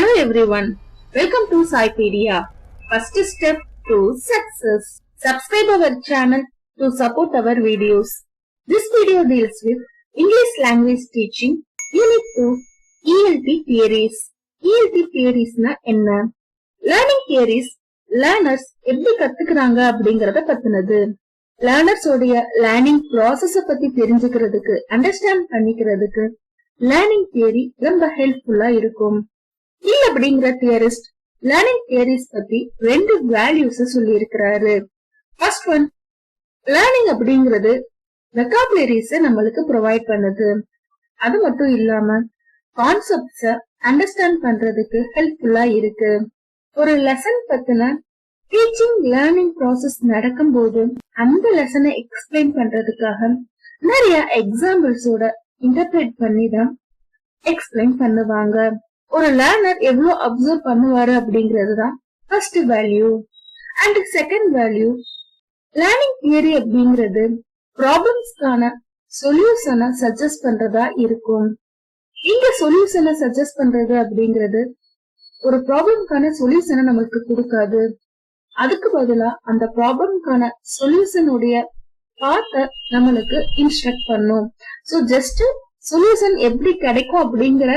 Hello everyone, welcome to Saipedia. First step to success. Subscribe our channel to support our videos. This video deals with English language teaching Unit 2 ELT theories. ELT theories na enna? Learning theories learners எப்படி கத்துக்கறாங்க அப்படிங்கறத பத்தினது. learners உடைய learning process பத்தி தெரிஞ்சுக்கிறதுக்கு understand பண்ணிக்கிறதுக்கு learning theory ரொம்ப ஹெல்ப்ஃபுல்லா இருக்கும். Hill அப்படிங்கிற தியரிஸ்ட் லேர்னிங் தியரிஸ் பத்தி ரெண்டு வேல்யூஸ் சொல்லி இருக்கிறாரு. ஃபர்ஸ்ட் ஒன், லேர்னிங் அப்படிங்கிறது வெக்காபுலரிஸ் நம்மளுக்கு ப்ரொவைட் பண்ணுது. அது மட்டும் இல்லாம கான்செப்ட்ஸ அண்டர்ஸ்டாண்ட் பண்றதுக்கு ஹெல்ப்ஃபுல்லா இருக்கு. ஒரு லெசன் பத்தின டீச்சிங் லேர்னிங் ப்ராசஸ் நடக்கும் போது அந்த லெசனை எக்ஸ்பிளைன் பண்றதுக்காக நிறைய எக்ஸாம்பிள்ஸோட இன்டர்பிரேட் பண்ணி தான் எக்ஸ்பிளைன் பண்ணுவாங்க. ஒரு லேர்னர் எவ்வளவு அப்சர்வ் பண்ணுவாரு அப்படிங்கிறது தான் first value. And second value, learning theory அப்படிங்கிறது ப்ராப்ளம்ஸ்க்கான சொல்யூஷனை சஜஸ்ட் பண்றதா இருக்கும். இங்க சொல்யூஷனை சஜஸ்ட் பண்றது அப்படிங்கிறது ஒரு ப்ராப்ளம்கான சொல்யூஷனை நமக்கு கொடுக்காது. அதுக்கு பதிலா அந்த ப்ராப்ளம்கான சொல்யூஷனுடைய பார்த்த நம்மளுக்கு இன்ஸ்ட்ரக்ட் பண்ணும். சோ ஜஸ்ட் சொல்யூஷன் எப்படி கிடைக்கும் அப்படிங்கிற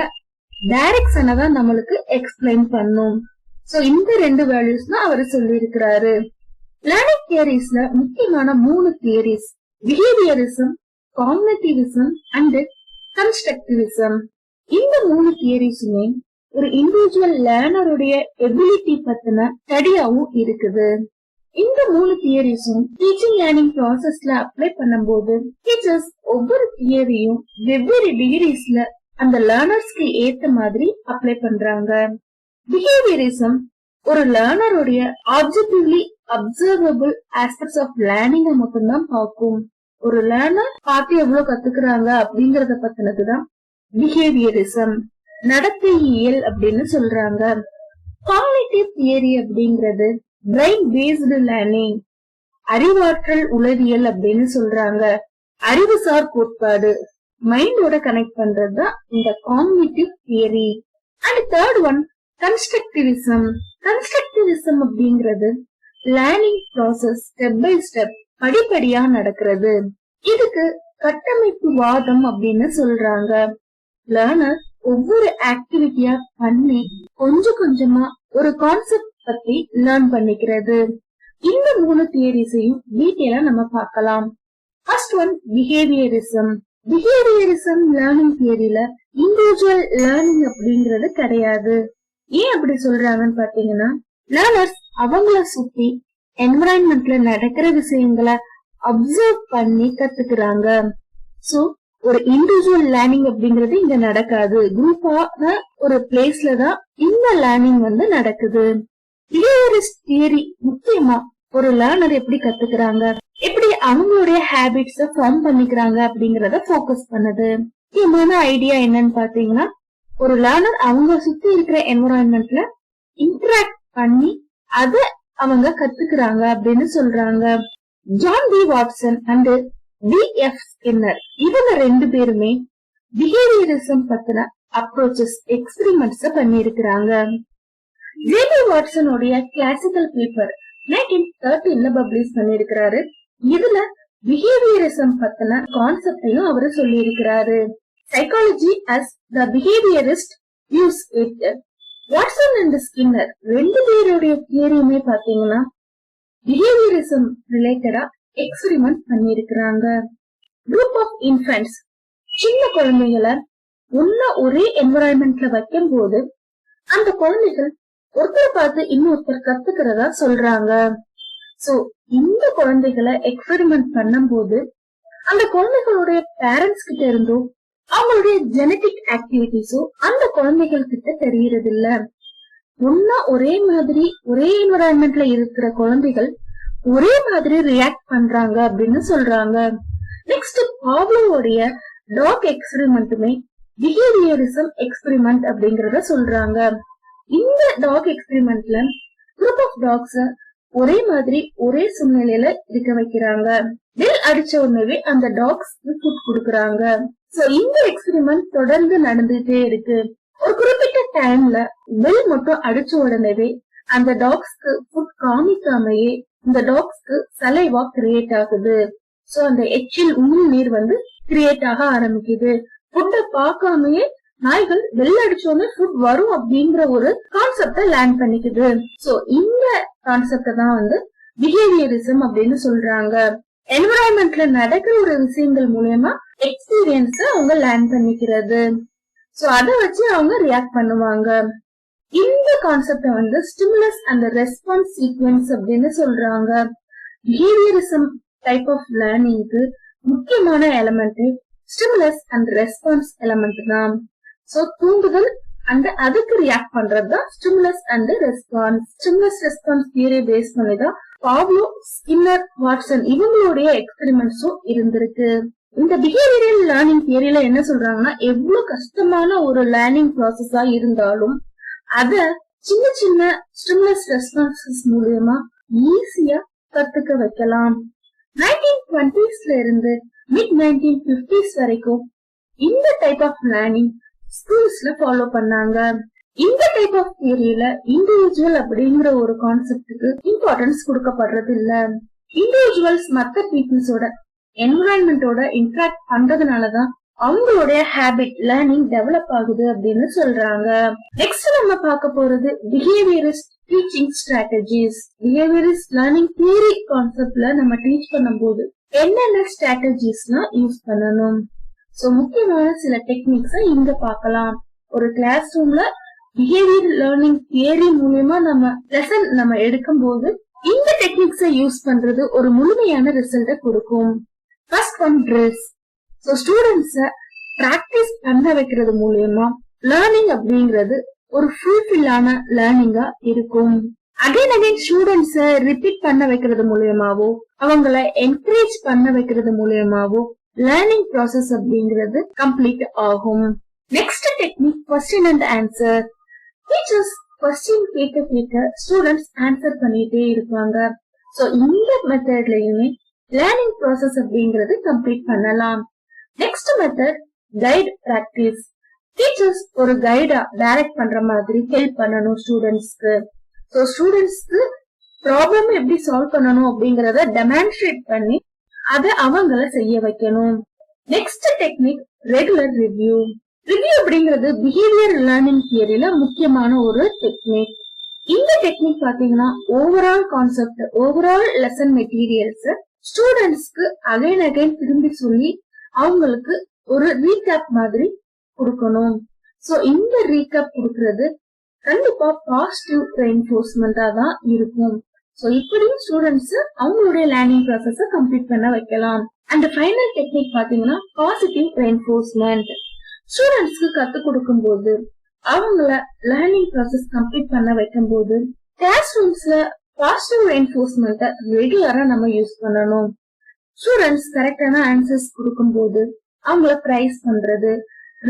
டைரக்ஷனை தான் நம்மளுக்கு எக்ஸ்பிளைன் பண்ணும். சோ இந்த ரெண்டு வேல்யூஸ் தான் அவர் சொல்லி இருக்கிறாரு. லேர்னிங் தியரிஸ்ல முக்கியமான 3 தியரிஸ், பிஹேவியரிசம், காக்னிட்டிவிசம் அண்ட் கன்ஸ்ட்ரக்டிவிசம். இந்த 3 தியரிஸுமே ஒரு இண்டிவிஜுவல் லேர்னருடைய எபிலிட்டி பத்தின ஸ்டடியாவும் இருக்குது. இந்த 3 தியரிஸும் டீச்சிங் லேர்னிங் ப்ராசஸ்ல அப்ளை பண்ணும்போது டீச்சர்ஸ் ஒவ்வொரு தியரியும் வெவ்வேறு டிகிரிஸ்ல அந்த லேர்னர்ஸ்க்கு ஏத்த மாதிரி அப்ளை பண்றாங்க. பிஹேவியரிசம் ஒரு லேர்னருடைய ஆப்ஜெக்டிவ்லி அப்சர்வபிள் ஆஸ்பெக்ட்ஸ் ஆஃப் லேர்னிங் மட்டும்தான் பார்க்கும். ஒரு லேர்னர் பார்த்து எவ்வளவு கத்துக்கிறாங்க அப்படிங்கறத பத்தினதுதான் பிஹேவியரிசம், நடத்தையியல் அப்படின்னு சொல்றாங்க. காக்னிட்டிவ் தியரி அப்படிங்கிறது பிரெயின் பேஸ்டு லேர்னிங், அறிவாற்றல் உளவியல் அப்படின்னு சொல்றாங்க. அறிவுசார் கோட்பாடு, மைண்டோட கனெக்ட் பண்றதுதான் இந்த cognitive theory. And third one, constructivism. Constructivism அப்படிங்கிறது learning process step by step படிப்படியா நடக்கிறது. இதுக்கு கட்டமைப்பு வாதம் அப்படின்னு சொல்றாங்க. லேர்னர் ஒவ்வொரு ஆக்டிவிட்டியா பண்ணி கொஞ்சம் கொஞ்சமா ஒரு கான்செப்ட் பத்தி லேர்ன் பண்ணிக்கிறது. இந்த 3 தியரிஸையும் டீடைலா நம்ம பார்க்கலாம். First one, behaviourism. Behaviourism learning தியரியில இண்டிவிஜுவல் லேர்னிங் அப்படிங்கறது கிடையாது. ஏன் அப்படி சொல்றாங்கன்னு பாத்தீங்கன்னா, லேர்னர்ஸ் அவங்கள சுத்தி என்விரான்மெண்ட்ல நடக்கிற விஷயங்களை அப்சர்வ் பண்ணி கத்துக்கிறாங்க. சோ ஒரு இண்டிவிஜுவல் லேர்னிங் அப்படிங்கறது இங்க நடக்காது. குரூப்பான ஒரு பிளேஸ்ல தான் இந்த லேர்னிங் நடக்குது. பிஹேவியரிஸ்ட் தியரி முக்கியமா ஒரு லேர்னர் எப்படி கத்துக்கிறாங்க, எப்படி அவங்களுடைய ஹேபிட்ஸ ஃபார்ம் பண்ணிக்கிறாங்க அப்படிங்கறத போக்கஸ் பண்ணுது. முக்கியமான ஐடியா என்னன்னு பாத்தீங்கன்னா, ஒரு லேர்னர் அவங்க சுத்தி இருக்கிற என்விரான்மெண்ட்ல இன்டராக்ட் பண்ணி அத அவங்க கத்துக்கிறாங்க அப்படின்னு சொல்றாங்க. John D Watson and D.F. Skinner இவங்க 2 பேருமே பிஹேவியரிசம் பத்தின அப்ரோச்சஸ் எக்ஸ்பெரிமெண்ட்ஸ் பண்ணி இருக்கிறாங்க. ஜே.டி. வாட்சன் உடைய கிளாசிக்கல் பேப்பர் 1913ல பப்ளிஷ் பண்ணிருக்கிறாரு. இதுல பிஹேவியரிசம் பத்தின கான்செப்டையும் அவரு சொல்லி இருக்கிறாரு. Psychology as the behaviourist views it. Watson and Skinner 2 பேருடைய தியரியுமே பாத்தீங்கன்னா பிஹேவியரிசம் ரிலேட்டடா எக்ஸ்பெரிமெண்ட் பண்ணிருக்கிறாங்க. குரூப் ஆஃப் இன்ஃபன்ட்ஸ், சின்ன குழந்தைகளை ஒரே என்விரான்மெண்ட்ல வைக்கும் போது அந்த குழந்தைகள் ஒருத்தரை பார்த்து இன்னொருத்தர் கத்துக்கிறதா சொல்றாங்க. சோ இந்த குழந்தைகளை எக்ஸ்பெரிமெண்ட் பண்ணும் போது அந்த குழந்தைகளுடைய பேரண்ட்ஸ் கிட்ட இருந்தோ அவங்களுடைய ஜெனட்டிக் ஆக்டிவிட்டிஸோ அந்த குழந்தைகள் கிட்ட தெரியறது இல்ல. ஒரே மாதிரி ஒரே என்விரான்மெண்ட்ல இருக்கிற குழந்தைகள் ஒரே மாதிரி ரியாக்ட் பண்றாங்க அப்படின்னு சொல்றாங்க. நெக்ஸ்ட், பாவ்லோவுடைய டாக் எக்ஸ்பெரிமெண்ட்டுமே பிஹேவியரிசம் எக்ஸ்பெரிமெண்ட் அப்படிங்கறத சொல்றாங்க. இந்த டாக் எக்ஸ்பெரிமெண்ட்ல குரூப் ஆஃப் டாக்ஸ ஒரே மாதிரி ஒரே சூழ்நிலையில இருக்க வைக்கிறாங்க. பெல் அடிச்ச உடனே அந்த டாக்ஸ் ஃபுட் கொடுக்கறாங்க. சோ இந்த எக்ஸ்பெரிமெண்ட் தொடர்ந்து நடந்துட்டே இருக்கு. ஒரு குறிப்பிட்ட டைம்ல பெல் மட்டும் அடிச்ச உடனே அந்த டாக்ஸ்க்கு ஃபுட் காமிக்காமையே இந்த டாக்ஸ்க்கு சலைவா கிரியேட் ஆகுது. சோ அந்த எச்சில் உமிழ்நீர் கிரியேட் ஆக ஆரம்பிக்குது. ஃபுட்ட பார்க்காமயே நாய்கள் பெல் அடிச்சோன்னு ஃபுட் வரும் அப்படிங்கிற ஒரு கான்செப்ட லேர்ன் பண்ணிக்குது. சோ இந்த கான்செப்ட தான் பிஹேவியரிசம் அப்படின்னு சொல்றாங்க. என்விரான்மெண்ட்ல நடக்கிற ஒரு விஷயங்கள் மூலமா எக்ஸ்பீரியன்ஸ் அவங்க லேர்ன் பண்ணிக்கிறது. சோ அத வச்சு அவங்க ரியாக்ட் பண்ணுவாங்க. இந்த கான்செப்ட ஸ்டிமுலஸ் அண்ட் ரெஸ்பான்ஸ் சீக்வென்ஸ் அப்படின்னு சொல்றாங்க. பிஹேவியரிசம் டைப் ஆஃப் லேர்னிங்க்கு முக்கியமான element stimulus and response element தான். சோ தூண்டுதல் அண்ட் அதுக்கு ரியாக்ட் பண்றதுதான் stimulus and response. Stimulus response theory base பண்ணிதான் பாவ்லோ, ஸ்கின்னர், வாட்சன் இவங்களுடைய எக்ஸ்பெரிமெண்ட்ஸும் இருந்திருக்கு. இந்த பிஹேவியரல் லேர்னிங் தியரியில என்ன சொல்றாங்கன்னா, எவ்வளவு கஷ்டமான ஒரு லேர்னிங் ப்ராசஸா இருந்தாலும் அத சின்ன சின்ன ஸ்டிமுலஸ் ரெஸ்பான்சஸ் மூலமா ஈஸியா கத்துக்க வைக்கலாம். 1920s இருந்து மிட் 1950s வரைக்கும் இந்த டைப் ஆஃப் லேர்னிங் ஸ்கூல்ஸ்ல ஃபாலோ பண்ணாங்க. இந்த டைப் ஆஃப் தியரியில இண்டிவிஜுவல் அப்படிங்கிற ஒரு கான்செப்டுக்கு இம்பார்ட்டன்ஸ் கொடுக்கப்படுறது இல்ல. இண்டிவிஜுவல்ஸ் மத்த பீப்புள்ஸோட என்விரான்மெண்டோட இன்டராக்ட் பண்றதுனாலதான் அவங்களுடைய ஹேபிட் லேர்னிங் டெவலப் ஆகுது அப்படின்னு சொல்றாங்க. நெக்ஸ்ட் நம்ம பார்க்க போறது behaviourist teaching strategies. Behaviourist learning theory கான்செப்ட்ல நம்ம டீச் பண்ணும்போது என்னென்ன ஸ்ட்ராட்டஜிஸ்லாம் யூஸ் பண்ணணும். சோ முக்கியமான சில டெக்னிக்ஸ் இங்க பார்க்கலாம். ஒரு கிளாஸ் ரூம்ல பிஹேவியர் லேர்னிங் தியரி மூலமா நம்ம எடுக்கும் போது இந்த டெக்னிக்ஸை யூஸ் பண்றது ஒரு முழுமையான ரிசல்ட்ட கொடுக்கும். First one drills. So students practice பண்ண வைக்கிறது மூலமா லேர்னிங் அப்படிங்கிறது ஒரு ஃபுல்ஃபில்லான லேர்னிங்கா இருக்கும். அகைன் ஸ்டூடெண்ட்ஸ ரிப்பீட் பண்ண வைக்கிறது மூலமாவோ அவங்கள என்கரேஜ் பண்ண வைக்கிறது மூலமாவோ லேர்னிங் ப்ராசஸ் அப்படிங்கிறது கம்ப்ளீட் ஆகும். Next technique question and answer. Teachers question கேட்க ஸ்டூடெண்ட்ஸ் ஆன்சர் பண்ணிட்டே இருப்பாங்க. சோ இந்த மெத்தட்லயுமே லேர்னிங் ப்ராசஸ் அப்படிங்கிறது கம்ப்ளீட் பண்ணலாம். Next method guide practice. Teachers ஒரு கைடா டைரக்ட் பண்ற மாதிரி ஹெல்ப் பண்ணணும் ஸ்டூடெண்ட்ஸ்க்கு. சோ ஸ்டூடெண்ட்ஸ்க்கு ப்ராப்ளம் எப்படி சால்வ் பண்ணணும் அப்படிங்கறத டெமான்ஸ்ட்ரேட் பண்ணி அத அவங்கள செய்ய வைக்கணும். Next technique regular review. Review அப்படிங்கிறது பிஹேவியர் லேர்னிங் தியரியில முக்கியமான ஒரு டெக்னிக். இந்த டெக்னிக் பாத்தீங்கன்னா overall concept, overall lesson materials ஸ்டூடெண்ட்ஸ்க்கு அகைன் திரும்பி சொல்லி அவங்களுக்கு ஒரு ரீகேப் மாதிரி கொடுக்கணும். சோ இந்த ரீகேப் கொடுக்கறது கண்டிப்பா பாசிட்டிவ் ரெயின்ஃபோர்ஸ்மெண்டா தான் இருக்கும். சோ இப்படியும் ஸ்டூடெண்ட்ஸ் அவங்களுடைய லேர்னிங் ப்ராசஸ கம்ப்ளீட் பண்ண வைக்கலாம். அண்ட் ஃபைனல் டெக்னிக் பாத்தீங்கன்னா பாசிட்டிவ் ரெயின்ஃபோர்ஸ்மெண்ட். ஸ்டூடெண்ட்ஸ்க்கு கத்து கொடுக்கும் போது அவங்கள லேர்னிங் ப்ராசஸ் கம்ப்ளீட் பண்ண வைக்கும் போது கிளாஸ் ரூம்ஸ்ல பாசிட்டிவ் ரெயின்ஃபோர்ஸ்மெண்ட்ட ரெகுலரா நம்ம யூஸ் பண்ணணும். ஸ்டூடெண்ட்ஸ் கரெக்டான ஆன்சர்ஸ் கொடுக்கும் போது அவங்கள பிரைஸ் பண்றது,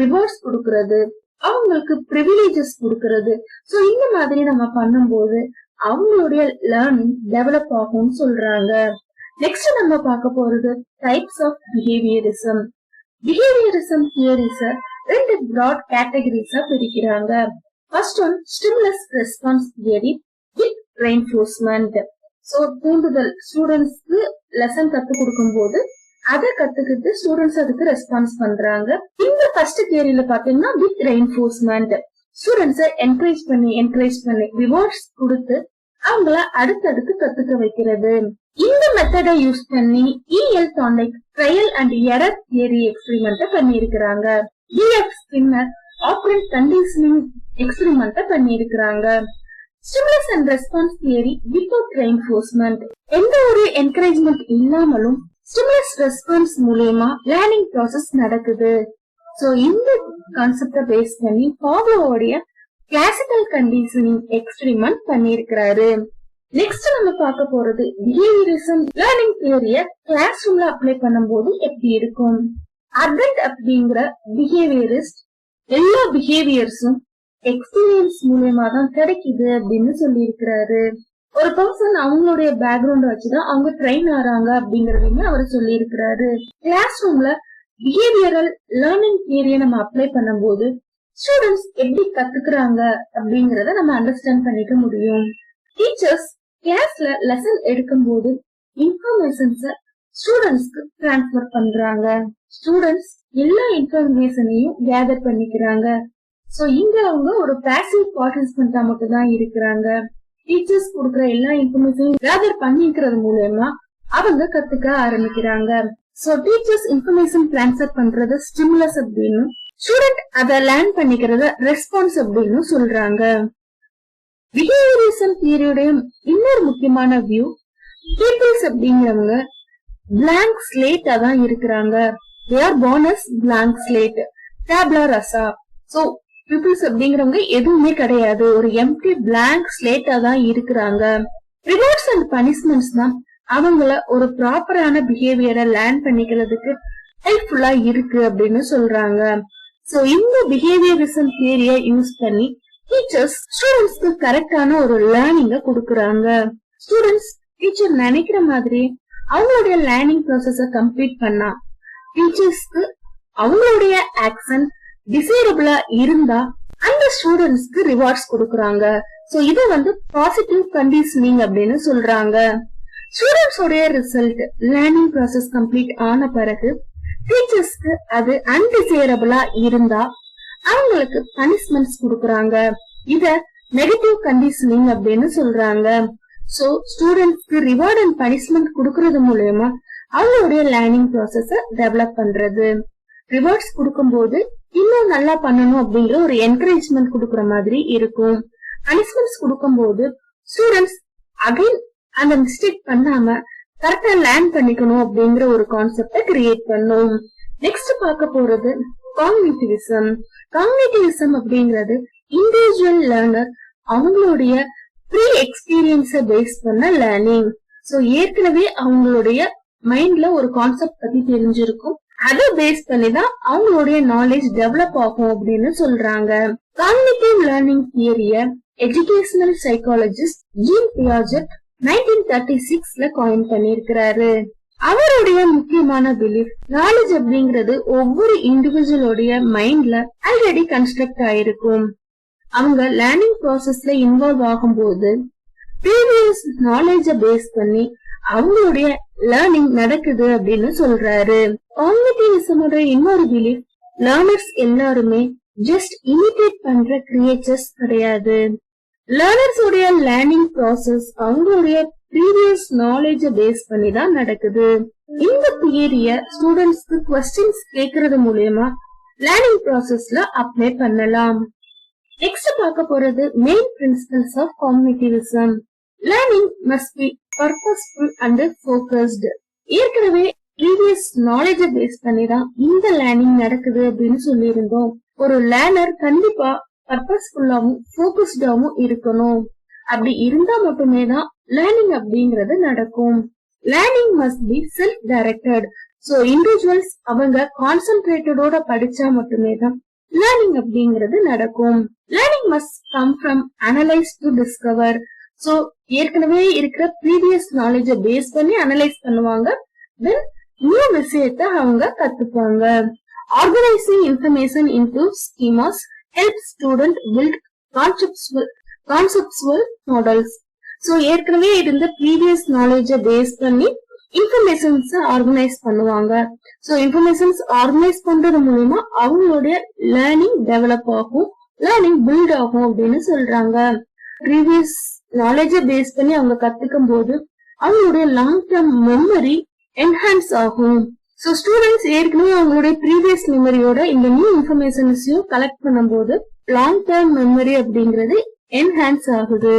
ரிவார்ட்ஸ் கொடுக்கறது, அவங்களுக்கு பிரிவிலேஜஸ் கொடுக்கறது. சோ இந்த மாதிரி நம்ம பண்ணும்போது அவங்களுடைய லேர்னிங் டெவலப் ஆகும்னு சொல்றாங்க. நெக்ஸ்ட் நம்ம பார்க்க போறது டைப்ஸ் ஆஃப் பிஹேவியரிசம். பிஹேவியரிசம் தியரிஸ ரெண்டு பிராட் கேட்டகரிஸா பிரிக்கிறாங்க. First one stimulus response theory with reinforcement. So தூண்டுதல், ஸ்டூடெண்ட்ஸ்க்கு லெசன் கத்து கொடுக்கும் போது அதை கத்துக்கிட்டு ஸ்டூடெண்ட்ஸ் அதுக்கு ரெஸ்பான்ஸ் பண்றாங்க. இந்த ஃபர்ஸ்ட் தியரியில பாத்தீங்கன்னா வித் ரெயின்ஃபோர்ஸ்மெண்ட். ஸ்டூடெண்ட்ஸ என்கரேஜ் பண்ணி ரிவார்ட்ஸ் கொடுத்து அவங்கள அடுத்தடுத்து கத்துக்க வைக்கிறது. இந்த மெத்தட யூஸ் பண்ணி E.L. Thorndike trial and error theory experiment பண்ணிருக்காங்க. D.F. Skinner operant conditioning experiment பண்ணிருக்காங்க. Stimulus and response theory without reinforcement. எந்த ஒரு என்கரேஜ்மெண்ட் இல்லாமலும் ஸ்டிமுலஸ் ரெஸ்பான்ஸ் மூலமா லேர்னிங் ப்ராசஸ் நடக்குது. சோ இந்த கான்செப்ட பேஸ் பண்ணி பாவ்லோவோட கிளாசிக்கல் கண்டிஷனிங் எக்ஸ்பெரிமெண்ட் பண்ணிருக்காரு. நெக்ஸ்ட் நம்ம பார்க்க போறது பிஹேவியரிசம் லேர்னிங் தியரிய கிளாஸ் ரூம்ல அப்ளை பண்ணும்போது எப்படி இருக்கும். அர்கண்ட் அப்படிங்கிற பிஹேவியரிஸ்ட் எல்லா பிஹேவியர்ஸும் எக்ஸ்பீரியன்ஸ் மூலமா தான் கிடைக்குது அப்படின்னு சொல்லி இருக்கிறாரு. ஒரு பர்சன் அவங்களுடைய பேக்ரவுண்ட் வச்சுதான் அவங்க ட்ரெயின் ஆறாங்க அப்படிங்கறதையுமே அவர் சொல்லி இருக்கிறாரு. கிளாஸ் ரூம்ல பிஹேவியரல் லேர்னிங் தியரியை நம்ம அப்ளை பண்ணும்போது ஸ்டூடெண்ட்ஸ் எப்படி கத்துக்கிறாங்க அப்படிங்கறத நம்ம அண்டர்ஸ்டாண்ட் பண்ணிக்க முடியும். டீச்சர்ஸ் கிளாஸ்ல லெசன் எடுக்கும் போது இன்ஃபர்மேஷன்ஸ ஸ்டூடெண்ட்ஸ்க்கு டிரான்ஸ்பர் பண்றாங்க. ஸ்டூடெண்ட்ஸ் எல்லா இன்ஃபர்மேஷனையும் கேதர் பண்ணிக்கிறாங்க. சோ இங்க அவங்க ஒரு பாசிவ் பார்ட்டிசிபென்ட்டா மட்டும் தான் இருக்கிறாங்க. டீச்சர்ஸ் கொடுக்கிற எல்லா இன்ஃபர்மேஷனையும் கேதர் பண்ணிக்கிறது மூலமா அவங்க கத்துக்க ஆரம்பிக்கிறாங்க. சோ டீச்சர்ஸ் இன்ஃபர்மேஷன் டிரான்ஸ்பர் பண்றது ஸ்டிமுலஸ் அப்படின்னு, ஸ்டூடெண்ட் அத லேர்ன் பண்ணிக்கிறத ரெஸ்பான்ஸ் அப்படின்னு சொல்றாங்க. பிஹேவியரிசம் தியரியோட இன்னொரு முக்கியமான வியூ, பீப்புள்ஸ் அப்படிங்கிறவங்க blank slate தான் இருக்கிறாங்க. they are born as blank slate, tabula rasa. so pupils அப்படிங்கிறவங்க எதுவுமே கிடையாது, ஒரு empty blank slate தான் இருக்கிறாங்க. rewards and punishments தான் அவங்கள ஒரு ப்ராப்பரான பிஹேவியரை லேர்ன் பண்ணிக்கிறதுக்கு ஹெல்ப்ஃபுல்லா இருக்கு அப்படின்னு சொல்றாங்க. சோ இந்த பிஹேவியரிசம் தியரிய யூஸ் பண்ணி டீச்சர்ஸ் ஸ்டூடெண்ட்ஸ்க்கு கரெக்டான ஒரு லேர்னிங்க கொடுக்கறாங்க. ஸ்டூடெண்ட்ஸ் டீச்சர் நினைக்கிற மாதிரி அவங்களுடைய லேர்னிங் ப்ராசஸ கம்ப்ளீட் பண்ணா டீச்சர்ஸ்க்கு அவங்களுடைய ஆக்சன் டிசைரபிளா இருந்தா அந்த ஸ்டூடெண்ட்ஸ்க்கு ரிவார்ட்ஸ் கொடுக்கறாங்க. சோ இது பாசிட்டிவ் கண்டிஷனிங் அப்படின்னு சொல்றாங்க. ஸ்டூடெண்ட்ஸ் உடைய ரிசல்ட் லேர்னிங் ப்ராசஸ் கம்ப்ளீட் ஆன பிறகு டீச்சர்ஸ்க்கு அது அன்டிசைரபிளா இருந்தா அவங்களுக்கு பனிஷ்மெண்ட்ஸ் கொடுக்கறாங்க. இத நெகட்டிவ் கண்டிஷனிங் அப்படின்னு சொல்றாங்க. சோ ஸ்டூடெண்ட்ஸ்க்கு ரிவார்ட் அண்ட் பனிஷ்மெண்ட் கொடுக்கறது மூலமா அவங்களுடைய லேர்னிங் ப்ராசஸ டெவலப் பண்றது. ரிவார்ட்ஸ் கொடுக்கும்போது இன்னும் நல்லா பண்ணணும் அப்படிங்கிற ஒரு என்கரேஜ்மெண்ட் கொடுக்கற மாதிரி இருக்கும். பனிஷ்மெண்ட்ஸ் கொடுக்கும்போது ஸ்டூடெண்ட்ஸ் அகைன் அந்த மிஸ்டேக் பண்ணாம கரெக்டா லேர்ன் பண்ணிக்கணும் அப்படிங்கிற ஒரு கான்செப்ட கிரியேட் பண்ணும். நெக்ஸ்ட் பார்க்க போறது காக்னிட்டிவிசம். காக்னிட்டிவிசம் அப்படிங்கிறது இண்டிவிஜுவல் லேர்னர் அவங்களுடைய ப்ரீ எக்ஸ்பீரியன்ஸ பேஸ் பண்ண லேர்னிங். சோ ஏற்கனவே அவங்களுடைய மைண்ட்ல ஒரு கான்செப்ட் பத்தி தெரிஞ்சிருக்கும், அதை பேஸ் பண்ணி தான் அவங்களுடைய நாலேஜ் டெவலப் ஆகும் அப்படின்னு சொல்றாங்க. காக்னிட்டிவ் லேர்னிங் தியரிய எஜுகேஷனல் சைக்காலஜிஸ்ட் ஜீன் பியாஜெட் 1936ல காயின் பண்ணிருக்கிறாரு. அவருடைய முக்கியமான பிலீஃப், நாலேஜ் அப்படிங்கிறது ஒவ்வொரு இண்டிவிஜுவலோடைய மைண்ட்ல ஆல்ரெடி கன்ஸ்ட்ரக்ட் ஆயிருக்கும். அவங்க லேர்னிங் ப்ராசஸ்ல இன்வால்வ் ஆகும்போது ப்ரீவியஸ் நாலேஜ பேஸ் பண்ணி அவங்களுடைய லேர்னிங் நடக்குது அப்படின்னு சொல்றாரு. காக்னிட்டிவிசமோட இன்னொரு பிலீஃப், லேர்னர்ஸ் எல்லாருமே ஜஸ்ட் இமிட்டேட் பண்ற கிரியேச்சர்ஸ் கிடையாது. லேர்னர்ஸ் உடைய லேர்னிங் ப்ராசஸ் அவங்களுடைய ப்ரீவியஸ் நாலேஜ பேஸ் பண்ணி தான் நடக்குது. இந்த தியரிய ஸ்டூடெண்ட்ஸ்க்கு क्वेश्चंस கேக்குறது மூலமா லேர்னிங் ப்ராசஸ்ல அப்ளை பண்ணலாம். நெக்ஸ்ட் பார்க்க போறது main principles of cognitivism. Learning must be purposeful and focused. ஏற்கனவே ப்ரீவியஸ் நாலேஜ பேஸ் பண்ணி தான் இந்த லேர்னிங் நடக்குது அப்படின்னு சொல்லியிருந்தோம். ஒரு லேர்னர் கண்டிப்பா பர்பஸ்ஃபுல்லாவும் ஃபோக்கஸ்டாவும் இருக்கணும். அப்படி இருந்தா மட்டுமே தான் லேர்னிங் அப்படிங்கறது நடக்கும். Learning must B self directed. So individuals அவங்க கான்சென்ட்ரேட்டடோட படிச்சா மட்டுமே தான் லேர்னிங் அப்படிங்கறது நடக்கும். Learning must come from analyse to discover. So ஏற்கனவே இருக்கிற ப்ரீவியஸ் நாலேஜ பேஸ் பண்ணி அனலைஸ் பண்ணுவாங்க, தென் நியூ விஷயத்தை அவங்க கத்துப்பாங்க. Organising information into schemas help student build conceptual models. So ஏற்கனவே இருந்த ப்ரீவியஸ் நாலேஜ பேஸ் பண்ணி இன்ஃபர்மேஷன்ஸ் ஆர்கனைஸ் பண்ணுவாங்க. சோ இன்ஃபர்மேஷன்ஸ் ஆர்கனைஸ் பண்றது மூலமா அவங்களுடைய லேர்னிங் டெவலப் ஆகும், லேர்னிங் பில்ட் ஆகும் அப்படின்னு சொல்றாங்க. ப்ரீவியஸ் நாலேஜ பேஸ் பண்ணி அவங்க கத்துக்கும் போது அவங்களுடைய லாங் டர்ம் மெமரி என்ஹான்ஸ் ஆகும். சோ ஸ்டூடெண்ட்ஸ் ஏற்கனவே அவங்களுடைய ப்ரீவியஸ் மெமரியோட இந்த நியூ இன்ஃபர்மேஷன்ஸையும் கலெக்ட் பண்ணும்போது லாங் டர்ம் மெமரி அப்படிங்கிறது என்ஹான்ஸ் ஆகுது.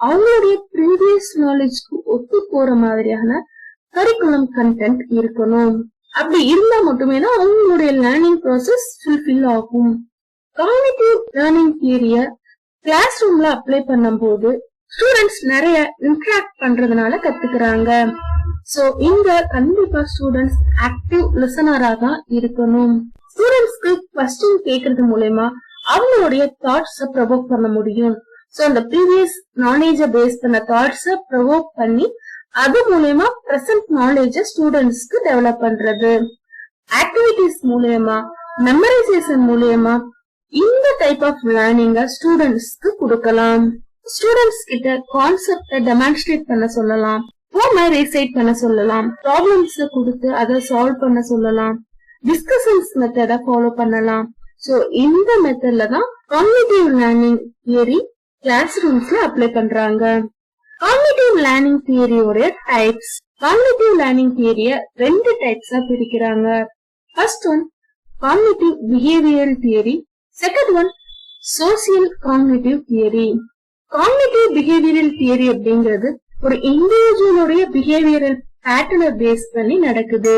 அவங்களுடைய ப்ரீவியஸ் நாலேஜ்க்கு ஒத்து போற மாதிரியான கரிக்குலம் கண்டென்ட் இருக்கணும். அப்படி இருந்தா மட்டுமே தான் அவங்களுடைய லேர்னிங் ப்ராசஸ் ஃபுல்ஃபில் ஆகும். காக்னிட்டிவ் லேர்னிங் தியரிய கிளாஸ் ரூம்ல அப்ளை பண்ணும்போது ஸ்டூடெண்ட்ஸ் நிறைய இன்டராக்ட் பண்றதுனால கத்துக்கிறாங்க. சோ இங்க கண்டிப்பா ஸ்டூடெண்ட்ஸ் ஆக்டிவ் லிசனரா தான் இருக்கணும். ஸ்டூடெண்ட்ஸ்க்கு क्वेश्चन கேக்குறது மூலமா அவங்களுடைய தாட்ஸ ப்ரொவோக் பண்ண முடியும். சோ அந்த ப்ரீவியஸ் நாலேஜ பேஸ் பண்ண தாட்ஸ ப்ரொவோக் பண்ணி அது மூலமா பிரசன்ட் நாலேஜ ஸ்டூடெண்ட்ஸ்க்கு டெவலப் பண்றது. ஆக்டிவிட்டிஸ் மூலமா, மெமரைசேஷன் மூலமா இந்த டைப் ஆஃப் லேர்னிங்க ஸ்டூடெண்ட்ஸ்க்கு கொடுக்கலாம். ஸ்டூடெண்ட்ஸ் கிட்ட கான்செப்ட டெமான்ஸ்ட்ரேட் பண்ண சொல்லலாம், ரீசைட் பண்ண சொல்லலாம், ப்ராப்ளம்ஸ் கொடுத்து அதை சால்வ் பண்ண சொல்லலாம், டிஸ்கஷன்ஸ் மெத்தட ஃபாலோ பண்ணலாம். சோ இந்த மெத்தட்ல தான் காக்னிட்டிவ் லேர்னிங் தியரி கிளாஸ் ரூம்ஸ்ல அப்ளை பண்றாங்க. காக்னிட்டிவ் லேர்னிங் தியரியோட டைப்ஸ். காக்னிட்டிவ் லேர்னிங் தியரிய 2 டைப்ஸா பிரிக்கிறாங்க. First one cognitive behavioural theory, second one social cognitive theory. Cognitive behavioural theory அப்படிங்கிறது ஒரு இண்டிவிஜுவலுடைய பிஹேவியரல் பேட்டர்னை பேஸ் பண்ணி நடக்குது.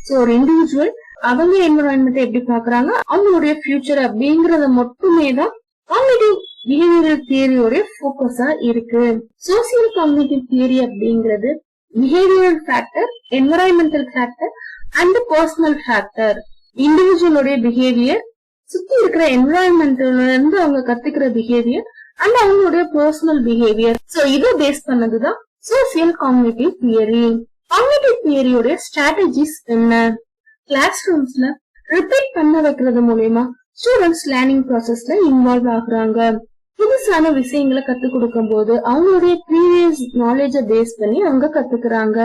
சோ ஒரு இண்டிவிஜுவல் அவங்க என்விரான்மெண்ட் எப்படி பாக்குறாங்க, அவங்களுடைய ஃபியூச்சர் அப்படிங்கறத மட்டுமே தான் காக்னிட்டிவ் பிஹேவியரல் தியரியோட போக்கஸா இருக்கு. சோசியல் காக்னிட்டிவ் தியரி அப்படிங்கிறது behavioural factor, environmental factor and personal factor. இண்டிவிஜுவலுடைய பிஹேவியர், சுத்தி இருக்கிற என்விரான்மெண்ட்ல இருந்து அவங்க கத்துக்கிற பிஹேவியர் அண்ட் அவங்களுடைய பர்சனல் பிஹேவியர். சோ இதை பேஸ் பண்ணதுதான் சோசியல் காக்னிட்டிவ் தியரி. காக்னிட்டிவ் தியரியோட ஸ்ட்ராட்டஜிஸ் என்ன? கிளாஸ் ரூம்ஸ்ல ரிப்பீட் பண்ண வைக்கிறது மூலமா ஸ்டூடெண்ட்ஸ் லேர்னிங் ப்ராசஸ்ல இன்வால்வ் ஆகுறாங்க. புதுசான விஷயங்களை கத்து கொடுக்கும் போது அவங்களுடைய ப்ரீவியஸ் நாலேஜ பேஸ் பண்ணி அவங்க கத்துக்கிறாங்க.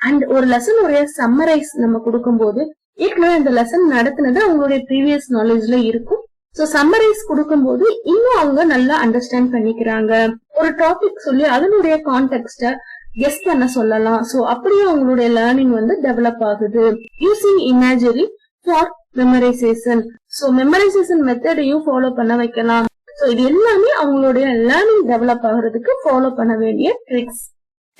அண்ட் ஒரு லெசன் உடைய சம்மரைஸ் நம்ம கொடுக்கும் போது ஏற்கனவே அந்த லெசன் நடத்தினது அவங்களுடைய ப்ரீவியஸ் நாலேஜ்ல இருக்கும். சோ சம்மரைஸ் கொடுக்கும் போது இன்னும் அவங்க நல்லா அண்டர்ஸ்டாண்ட் பண்ணிக்கிறாங்க. ஒரு டாபிக் சொல்லி அதனுடைய கான்டெக்ஸ்ட கெஸ் பண்ண சொல்லலாம். சோ அப்படியே அவங்களுடைய லேர்னிங் டெவலப் ஆகுது. Using imagery for memorisation. So memorisation மெத்தடையும் ஃபாலோ பண்ண வைக்கலாம். சோ இது எல்லாமே அவங்களுடைய லேர்னிங் டெவலப் ஆகுறதுக்கு ஃபாலோ பண்ண வேண்டிய ட்ரிக்ஸ்.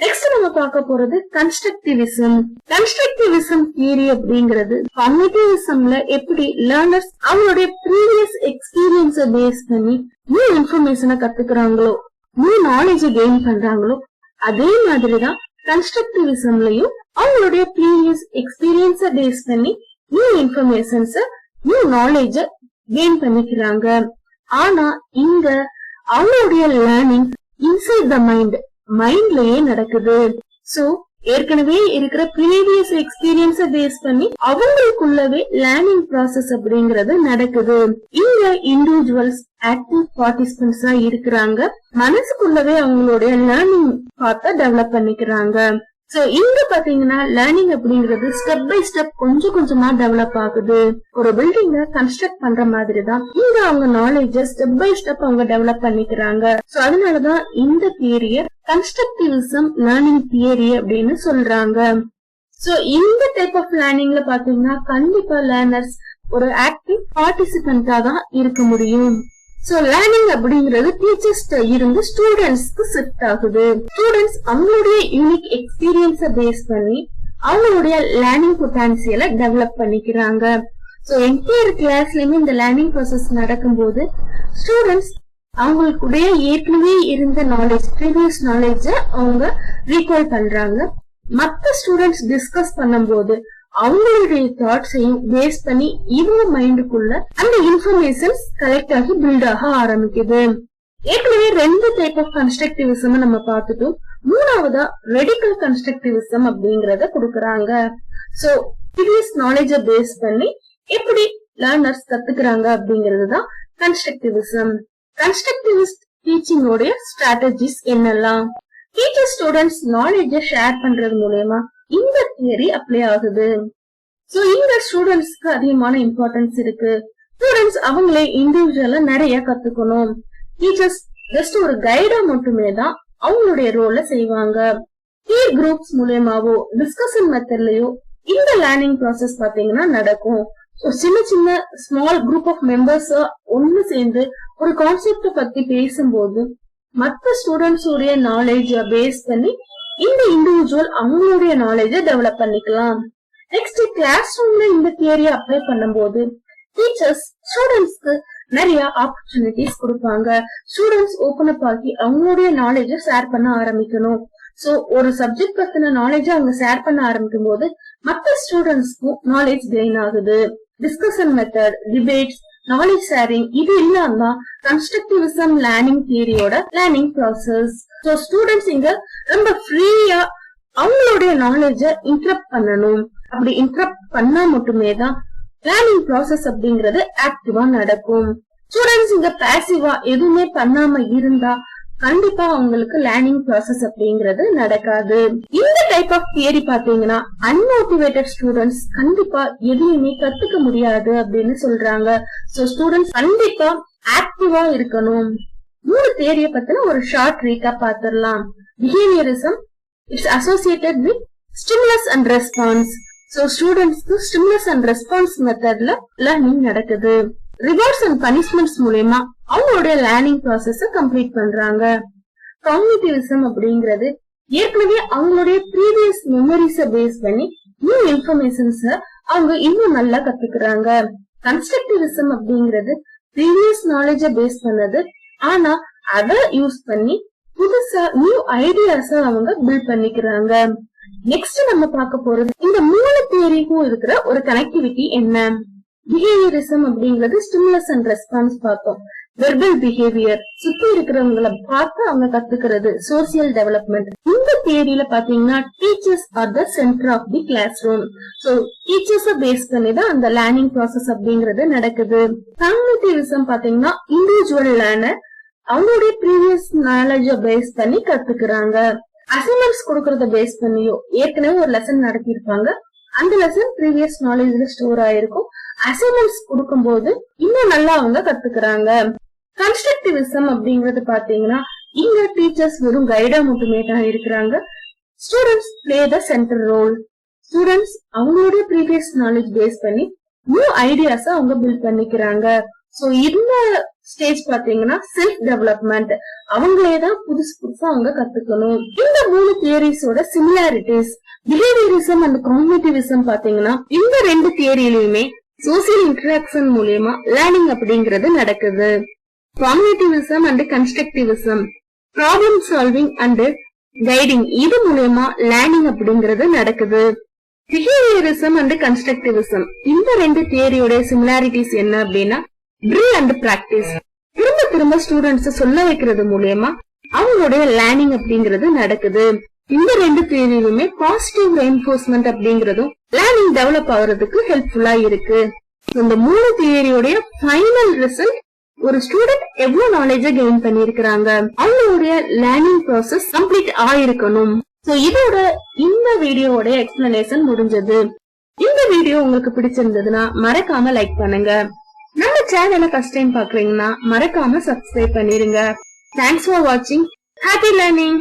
நெக்ஸ்ட் நம்ம பார்க்க போறது கன்ஸ்ட்ரக்டிவிசம். கன்ஸ்ட்ரக்டிவிசம் தியரி அப்படிங்கிறது காக்னிட்டிவிசம்ல எப்படி லேர்னர்ஸ் அவங்களுடைய ப்ரீவியஸ் எக்ஸ்பீரியன்ஸ பேஸ் பண்ணி நியூ இன்ஃபர்மேஷனை கத்துக்கிறாங்களோ, நியூ நாலேஜ் கெயின் பண்றாங்களோ, அதே மாதிரிதான் கன்ஸ்ட்ரக்டிவிசம்லயும் அவங்களுடைய ப்ரீவியஸ் எக்ஸ்பீரியன்ஸ பேஸ் பண்ணி நியூ இன்ஃபர்மேஷன்ஸ, நியூ நாலேஜ கெயின் பண்ணிக்கிறாங்க. ஆனா இங்க அவங்களுடைய லேர்னிங் இன்சைட் த மைண்ட்லயே நடக்குது. சோ ஏற்கனவே இருக்கிற ப்ரீவியஸ் எக்ஸ்பீரியன்ஸ பேஸ் பண்ணி அவங்களுக்குள்ளவே லேர்னிங் ப்ராசஸ் அப்படிங்கறது நடக்குது. இங்க இண்டிவிஜுவல்ஸ் ஆக்டிவ் பார்ட்டிசிபென்ட்ஸா இருக்கிறாங்க. மனசுக்குள்ளவே அவங்களுடைய லேர்னிங் பார்த்த டெவலப் பண்ணிக்கிறாங்க. சோ இங்க பாத்தீங்கன்னா லேர்னிங் அப்படிங்கிறது ஸ்டெப் பை ஸ்டெப் கொஞ்சம் கொஞ்சமா டெவலப் ஆகுது. ஒரு பில்டிங்க கன்ஸ்ட்ரக்ட் பண்ற மாதிரி தான் இங்க அவங்க நாலேஜ் ஸ்டெப் பை ஸ்டெப் அவங்க டெவலப் பண்ணிக்கிறாங்க. சோ அதனாலதான் இந்த தியரிய கன்ஸ்ட்ரக்டிவிசம் லேர்னிங் தியரி அப்படின்னு சொல்றாங்க. சோ இந்த டைப் ஆஃப் லேர்னிங்ல பாத்தீங்கன்னா கண்டிப்பா லேர்னர்ஸ் ஒரு ஆக்டிவ் பார்ட்டிசிபென்டா தான் இருக்க முடியும். சோ லேர்னிங் அப்படிங்கிறது டீச்சர்ஸ்ட இருந்து ஸ்டூடெண்ட்ஸ்க்கு ஷிஃப்ட் ஆகுது. ஸ்டூடெண்ட்ஸ் அவங்களுடைய யூனிக் எக்ஸ்பீரியன்ஸ பேஸ் பண்ணி அவங்களுடைய லேர்னிங் பொட்டன்சியலை டெவலப் பண்ணிக்கிறாங்க. சோ என்டையர் கிளாஸ்லயுமே இந்த லேர்னிங் ப்ராசஸ் நடக்கும்போது ஸ்டூடெண்ட்ஸ் அவங்களுடைய ஏற்கனவே இருந்த நாலேஜ், ப்ரீவியஸ் நாலேஜ அவங்க ரீகால் பண்றாங்க. மத்த ஸ்டூடெண்ட்ஸ் டிஸ்கஸ் பண்ணும்போது அவங்களுடைய தாட்ஸையும் பேஸ் பண்ணி இவங்க மைண்டுக்குள்ள அந்த இன்ஃபர்மேஷன்ஸ் கலெக்ட் ஆகி பில்ட் ஆக ஆரம்பிக்குது. ஏற்கனவே 2 டைப் ஆஃப் கன்ஸ்ட்ரக்டிவிசம் நம்ம பார்த்துட்டோம். மூணாவதா ரெடிகல் கன்ஸ்ட்ரக்டிவிசம் அப்படிங்கறத கொடுக்கறாங்க. சோ ப்ரீவியஸ் நாலேஜ பேஸ் பண்ணி எப்படி லேர்னர்ஸ் கத்துக்கிறாங்க அப்படிங்கறதுதான் கன்ஸ்ட்ரக்டிவிசம். கன்ஸ்ட்ரக்டிவிஸ்ட் டீச்சிங்கோட ஸ்ட்ராட்டஜிஸ் என்னெல்லாம்? டீச்சர் ஸ்டூடெண்ட்ஸ் நாலேஜ ஷேர் பண்றது மூலமா இந்த தியரி அப்ளை ஆகுது. சோ இந்த ஸ்டூடெண்ட்ஸ்க்கு அதிகமான இம்பார்ட்டன்ஸ் இருக்கு. ஸ்டூடெண்ட்ஸ் அவங்களே இண்டிவிஜுவலா நிறைய கத்துக்கணும். டீச்சர்ஸ் ஜஸ்ட் ஒரு கைடா மட்டுமே தான் அவங்களுடைய ரோல செய்வாங்க. பீர் குரூப்ஸ் மூலமாவோ டிஸ்கஷன் மெத்தட்லயோ இந்த லேர்னிங் ப்ராசஸ் பாத்தீங்கன்னா நடக்கும். சின்ன சின்ன ஸ்மால் குரூப் ஆஃப் மெம்பர்ஸ் ஒன்னு சேர்ந்து ஒரு கான்செப்ட பத்தி பேசும்போது மற்ற ஸ்டூடெண்ட்ஸ் உடைய நாலேஜ பேஸ் பண்ணி இந்த இண்டிவிஜுவல் அவங்களுடைய நாலேஜ டெவலப் பண்ணிக்கலாம். நெக்ஸ்ட் கிளாஸ் ரூம்ல இந்த தியரியை அப்ளை பண்ணும்போது டீச்சர்ஸ் ஸ்டூடெண்ட்ஸ்க்கு நிறைய ஆப்பர்ச்சுனிட்டிஸ் கொடுப்பாங்க. ஸ்டூடெண்ட்ஸ் ஓபன் அப் ஆகி அவங்களுடைய நாலேஜ ஷேர் பண்ண ஆரம்பிக்கணும். சோ ஒரு சப்ஜெக்ட் பத்தின நாலேஜ அவங்க ஷேர் பண்ண ஆரம்பிக்கும் போது மற்ற ஸ்டூடெண்ட்ஸ்க்கும் நாலேஜ் கெயின் ஆகுது. Discussion method, debates, knowledge sharing இது எல்லாம் தான் கன்ஸ்ட்ரக்டிவிசம் லேர்னிங் தியரியோட லேர்னிங் ப்ராசஸ். சோ ஸ்டூடெண்ட்ஸ் இங்க ரொம்ப ஃப்ரீயா அவங்களுடைய நாலேஜ இன்டரப்ட் பண்ணணும். அப்படி இன்டரப்ட் பண்ணா மட்டுமே தான் லேர்னிங் ப்ராசஸ் அப்படிங்கறது ஆக்டிவா நடக்கும். ஸ்டூடெண்ட்ஸ் இங்க பாசிவா எதுவுமே பண்ணாம இருந்தா கண்டிப்பா அவங்களுக்கு லேர்னிங் ப்ராசஸ் அப்படிங்கறது நடக்காது. இந்த டைப் ஆஃப் தியரி பாத்தீங்கன்னா அன்மோட்டிவேட்டட் ஸ்டூடெண்ட்ஸ் கண்டிப்பா எதுவுமே கத்துக்க முடியாது அப்படின்னு சொல்றாங்க. சோ ஸ்டூடெண்ட்ஸ் கண்டிப்பா ஆக்டிவா இருக்கணும். 3 தியரிய பத்தின ஒரு ஷார்ட் ரீகேப் பாத்திரலாம். Behaviourism it's associated with stimulus and response. So ஸ்டூடெண்ட்ஸ்க்கு ஸ்டிமுலஸ் அண்ட் ரெஸ்பான்ஸ் மெத்தட்ல லேர்னிங் நடக்குது. ரிவார்ட்ஸ் அண்ட் பனிஷ்மெண்ட்ஸ் மூலமா அவங்களுடைய லேர்னிங் ப்ராசஸ் கம்ப்ளீட் பண்றாங்க. காக்னிட்டிவிசம் அப்படிங்கறது ஏற்கனவே அவங்களுடைய ப்ரீவியஸ் மெமரிஸ பேஸ் பண்ணி நியூ இன்ஃபர்மேஷன்ஸ அவங்க இன்னும் நல்லா கத்துக்கிறாங்க. கன்ஸ்ட்ரக்டிவிசம் அப்படிங்கறது ப்ரீவியஸ் நாலேஜ பேஸ் பண்ணது, ஆனா அத யூஸ் பண்ணி புதுசா நியூ ஐடியாஸ அவங்க பில்ட் பண்ணிக்கிறாங்க. நெக்ஸ்ட் நம்ம பார்க்க போறது இந்த 3 தியரிக்கும் இருக்கிற ஒரு கனெக்டிவிட்டி என்ன. பிஹேவியரிசம் அப்படிங்கிறது ஸ்டிமுலஸ் அண்ட் ரெஸ்பான்ஸ் பார்த்தோம். வெர்பல் பிஹேவியர் சுத்தி இருக்கிறவங்களை பார்த்து அவங்க கத்துக்கிறது, சோசியல் டெவலப்மெண்ட். இந்த தியரியில பாத்தீங்கன்னா teachers are the centre of the classroom. So டீச்சர்ஸ பேஸ் பண்ணி தான் அந்த லேர்னிங் ப்ராசஸ் அப்படிங்கறது நடக்குது. காக்னிட்டிவிசம் பாத்தீங்கன்னா இண்டிவிஜுவல் லேர்னர் அவங்களுடைய ப்ரீவியஸ் நாலேஜ பேஸ் பண்ணி கத்துக்கிறாங்க. அசைன்மெண்ட்ஸ் கொடுக்கறத பேஸ் பண்ணியோ ஏற்கனவே ஒரு லெசன் நடத்திருப்பாங்க, அந்த லெசன் ப்ரீவியஸ் நாலேஜ்ல ஸ்டோர் ஆயிருக்கும். அசைன்மெண்ட்ஸ் கொடுக்கும் போது இன்னும் நல்லா அவங்க கத்துக்கிறாங்க. கன்ஸ்ட்ரக்டிவிசம் அப்படிங்கறது பாத்தீங்கன்னா இங்க டீச்சர்ஸ் வெறும் கைடா மட்டுமே தான் இருக்கிறாங்க. Students play the centre role. Students அவங்களுடைய ப்ரீவியஸ் நாலேஜ் பேஸ் பண்ணி நியூ ஐடியாஸ அவங்க பில்ட் பண்ணிக்கிறாங்க. சோ இந்த ஸ்டேஜ் பாத்தீங்கன்னா செல்ஃப் டெவலப்மெண்ட், அவங்களேதான் புதுசா அவங்க கத்துக்கணும். இந்த 3 தியரிஸோட சிமிலாரிட்டிஸ் பிஹேவியரிசம் அண்ட் காக்னிட்டிவிசம் பாத்தீங்கன்னா இந்த 2 தியரியிலுமே சோசியல் இன்டராக்ஷன் மூலமா லேர்னிங் அப்படிங்கறது நடக்குது. Cognitivism and constructivism problem solving and guiding, இது மூலமா லேர்னிங் அப்படிங்கறது நடக்குது. பிஹேவியரிசம் அண்ட் கன்ஸ்ட்ரக்டிவிசம் இந்த 2 தியரியோட சிமிலாரிட்டிஸ் என்ன அப்படின்னா ட்ரில் அண்ட் பிராக்டிஸ். திரும்ப திரும்ப ஸ்டூடெண்ட்ஸ் சொல்ல வைக்கிறது மூலமா அவங்களுடைய லேர்னிங் அப்படிங்கறது நடக்குது. இந்த 2 தியரியிலுமே பாசிட்டிவ் ரெயின்ஃபோர்ஸ்மெண்ட் அப்படிங்கறதும் லேர்னிங் டெவலப் ஆகுறதுக்கு ஹெல்ப்ஃபுல்லா இருக்கு. இந்த 3 தியரியோட ஃபைனல் ரிசல்ட் ஒரு ஸ்டூடெண்ட் எவ்வளவு நாலேஜ கெயின் பண்ணிருக்காங்க, அவங்களுடைய லேர்னிங் ப்ராசஸ் கம்ப்ளீட் ஆயிருக்கணும். சோ இதோட இந்த வீடியோவோட எக்ஸ்பிளனேஷன் முடிஞ்சது. இந்த வீடியோ உங்களுக்கு பிடிச்சிருந்ததுன்னா மறக்காம லைக் பண்ணுங்க. நம்ம சேனலை ஃபர்ஸ்ட் டைம் பாக்குறீங்கன்னா மறக்காம சப்ஸ்கிரைப் பண்ணிருங்க. தேங்க்ஸ் ஃபார் வாட்சிங். Happy learning.